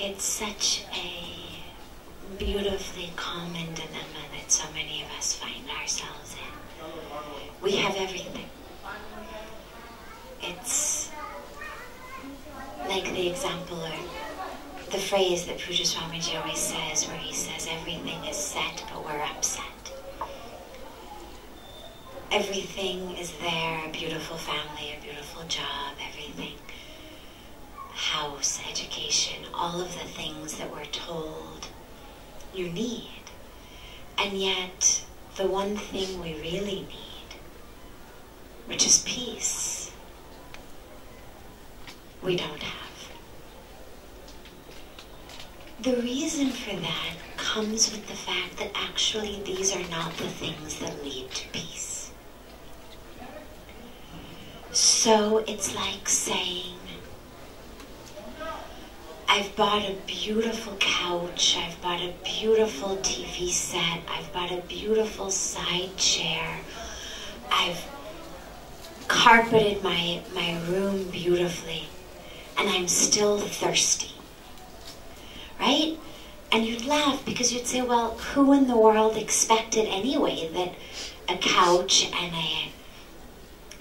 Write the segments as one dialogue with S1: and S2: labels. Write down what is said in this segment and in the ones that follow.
S1: It's such a beautifully common dilemma that so many of us find ourselves in. We have everything. It's like the example or the phrase that Pujya Swamiji always says, where he says everything is set but we're upset. Everything is there, a beautiful family, a beautiful job, everything. House, education, all of the things that we're told you need. And yet, the one thing we really need, which is peace, we don't have. The reason for that comes with the fact that actually these are not the things that lead to peace. So it's like saying, I've bought a beautiful couch, I've bought a beautiful TV set, I've bought a beautiful side chair, I've carpeted my room beautifully, and I'm still thirsty, right? And you'd laugh because you'd say, well, who in the world expected anyway that a couch and a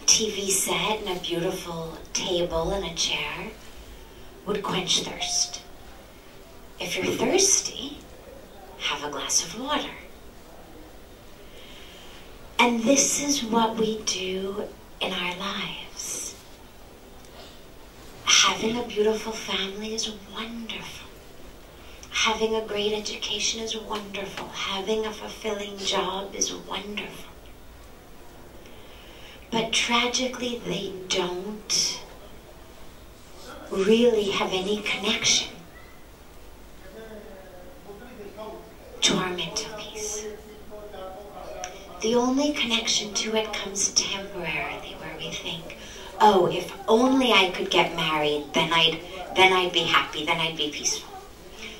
S1: TV set and a beautiful table and a chair would quench thirst? If you're thirsty, have a glass of water. And this is what we do in our lives. Having a beautiful family is wonderful. Having a great education is wonderful. Having a fulfilling job is wonderful. But tragically, they don't really have any connection to our mental peace. The only connection to it comes temporarily, where we think, oh, if only I could get married, then I'd be happy, then I'd be peaceful.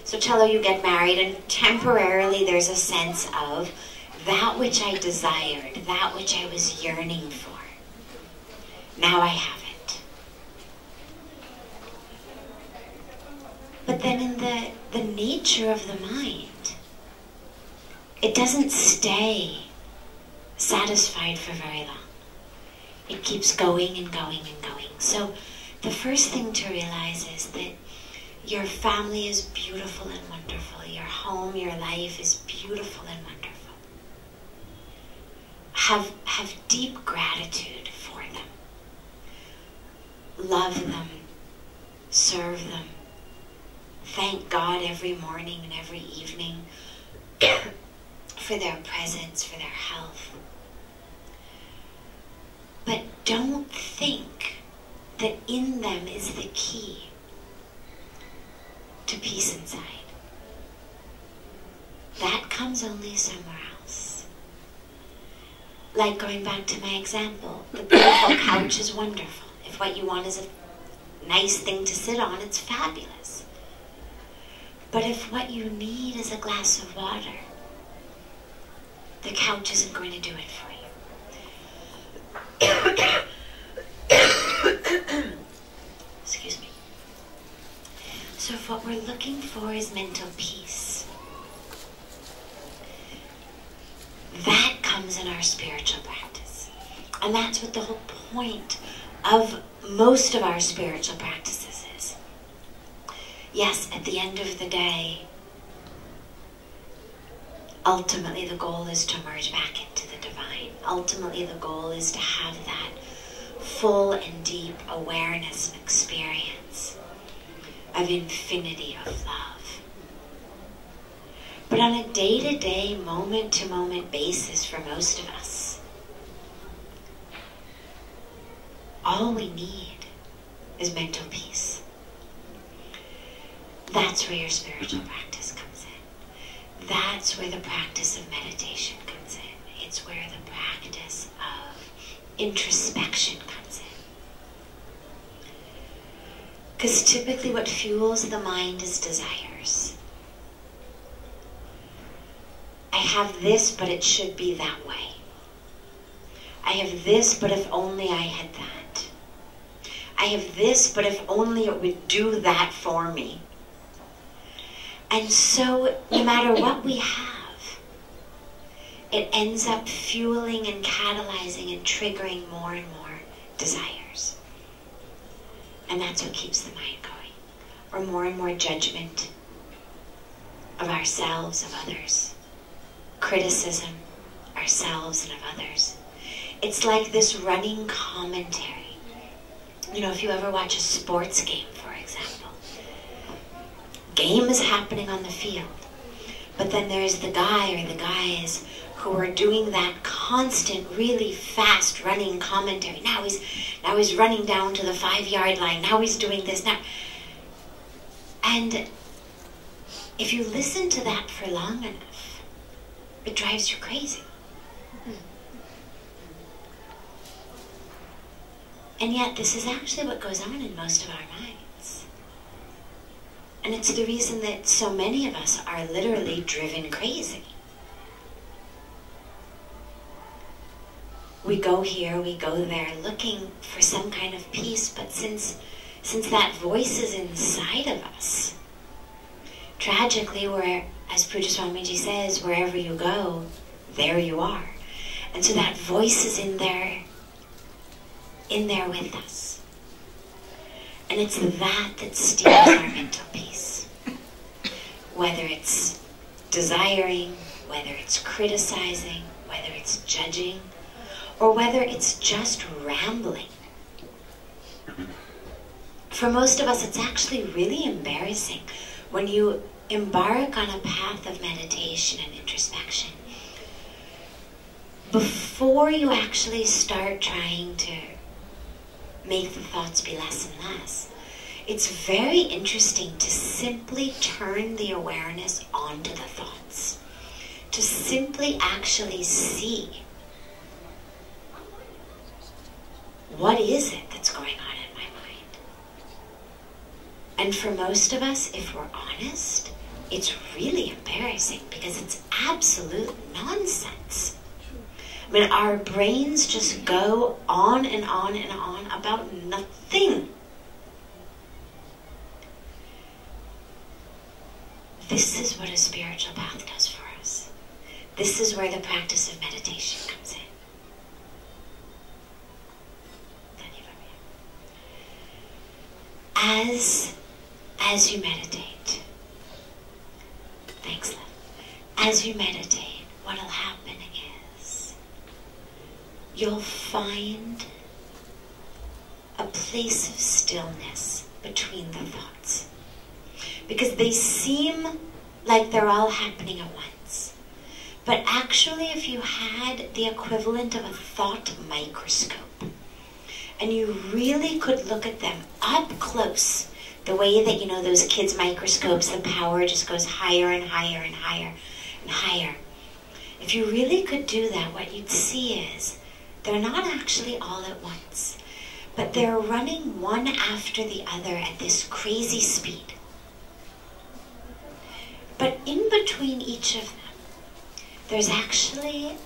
S1: So Cello, you get married, and temporarily there's a sense of that which I desired, that which I was yearning for. Now I have it. But then in the nature of the mind, it doesn't stay satisfied for very long. It keeps going and going and going. So the first thing to realize is that your family is beautiful and wonderful. Your home, your life is beautiful and wonderful. Have deep gratitude for them. Love them. Serve them. Thank God every morning and every evening for their presence, for their health. But don't think that in them is the key to peace inside. That comes only somewhere else. Like going back to my example, the beautiful couch is wonderful. If what you want is a nice thing to sit on, it's fabulous. But if what you need is a glass of water, the couch isn't going to do it for you. Excuse me. So if what we're looking for is mental peace, that comes in our spiritual practice. And that's what the whole point of most of our spiritual practices is. Yes, at the end of the day, ultimately the goal is to merge back into the divine. Ultimately the goal is to have that full and deep awareness and experience of infinity of love. But on a day-to-day, moment-to-moment basis for most of us, all we need is mental peace. That's where your spiritual practice comes in. That's where the practice of meditation comes in. It's where the practice of introspection comes in. Because typically what fuels the mind is desires. I have this, but it should be that way. I have this, but if only I had that. I have this, but if only it would do that for me. And so, no matter what we have, it ends up fueling and catalyzing and triggering more and more desires. And that's what keeps the mind going. Or more and more judgment of ourselves, of others. Criticism, ourselves and of others. It's like this running commentary. You know, if you ever watch a sports game, for example, game is happening on the field, but then there's the guy or the guys who are doing that constant, really fast running commentary. Now he's running down to the 5-yard line. Now he's doing this. Now, and if you listen to that for long enough, it drives you crazy. And yet, this is actually what goes on in most of our minds. And it's the reason that so many of us are literally driven crazy. We go here, we go there, looking for some kind of peace, but since that voice is inside of us, tragically, where, as Pujya Swamiji says, wherever you go, there you are. And so that voice is in there with us. And it's that steals our mental peace. Whether it's desiring, whether it's criticizing, whether it's judging, or whether it's just rambling. For most of us, it's actually really embarrassing when you embark on a path of meditation and introspection. Before you actually start trying to make the thoughts be less and less, it's very interesting to simply turn the awareness onto the thoughts. To simply actually see, what is it that's going on in my mind? And for most of us, if we're honest, it's really embarrassing because it's absolute nonsense. I mean, our brains just go on and on and on about nothing. This is what a spiritual path does for us. This is where the practice of meditation comes in. As you meditate, thanks, love. As you meditate, what'll happen is you'll find a place of stillness between the thoughts. Because they seem like they're all happening at once. But actually, if you had the equivalent of a thought microscope, and you really could look at them up close, the way that, you know, those kids' microscopes, the power just goes higher and higher and higher and higher. If you really could do that, what you'd see is they're not actually all at once, but they're running one after the other at this crazy speed. But in between each of them, there's actually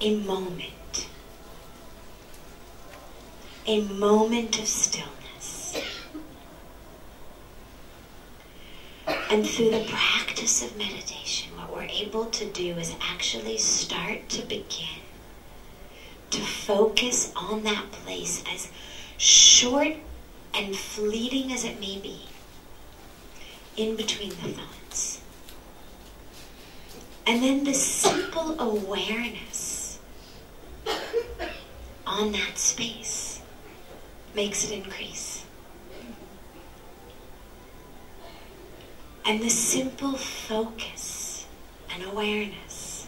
S1: a moment of stillness. And through the practice of meditation, what we're able to do is actually start to begin to focus on that place, as short and fleeting as it may be, in between the thoughts. And then the simple awareness on that space makes it increase. And the simple focus and awareness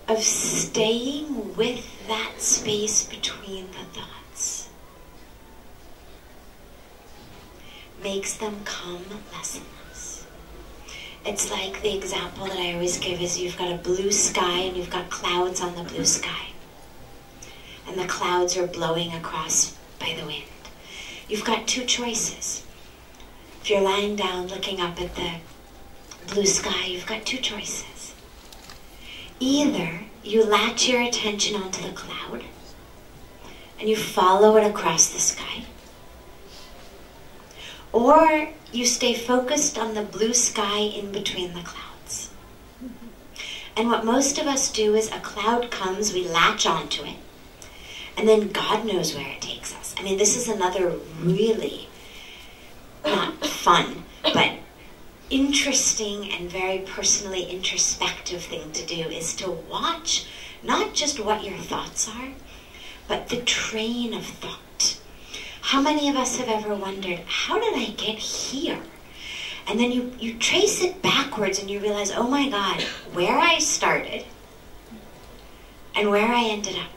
S1: of staying with that space between the thoughts makes them come less and less. It's like the example that I always give is you've got a blue sky and you've got clouds on the blue sky. And the clouds are blowing across by the wind. You've got two choices. If you're lying down looking up at the blue sky, you've got two choices. Either you latch your attention onto the cloud and you follow it across the sky, or you stay focused on the blue sky in between the clouds. And what most of us do is a cloud comes, we latch onto it, and then God knows where it takes us. I mean, this is another really not fun, but interesting and very personally introspective thing to do is to watch not just what your thoughts are, but the train of thought. How many of us have ever wondered, how did I get here? And then you trace it backwards and you realize, oh my God, where I started and where I ended up.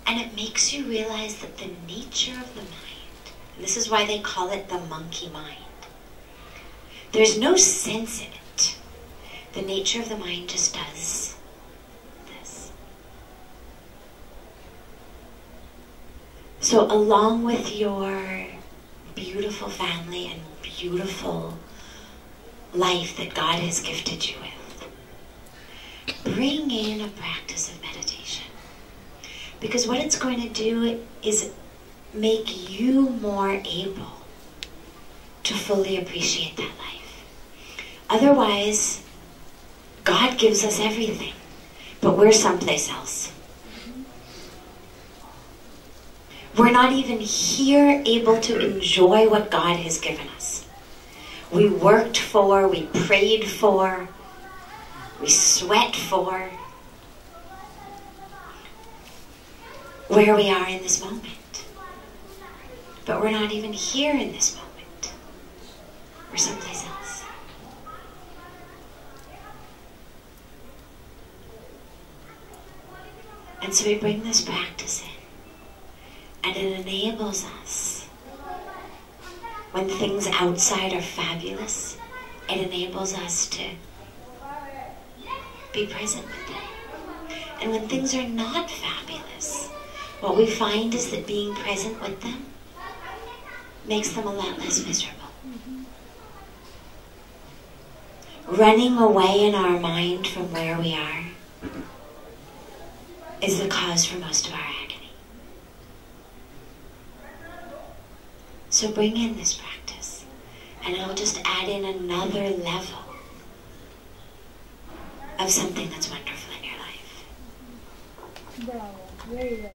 S1: And it makes you realize that the nature of the mind, and this is why they call it the monkey mind, there's no sense in it. The nature of the mind just does this. So along with your beautiful family and beautiful life that God has gifted you with, bring in a practice of meditation. Because what it's going to do is make you more able to fully appreciate that life. Otherwise, God gives us everything, but we're someplace else. We're not even here able to enjoy what God has given us. We worked for, we prayed for, we sweat for where we are in this moment. But we're not even here in this moment. We're someplace else. And so we bring this practice in. And it enables us, when things outside are fabulous, it enables us to be present with them. And when things are not fabulous, what we find is that being present with them makes them a lot less miserable. Running away in our mind from where we are is the cause for most of our agony. So bring in this practice, and it'll just add in another level of something that's wonderful in your life.
S2: Bravo. Very well.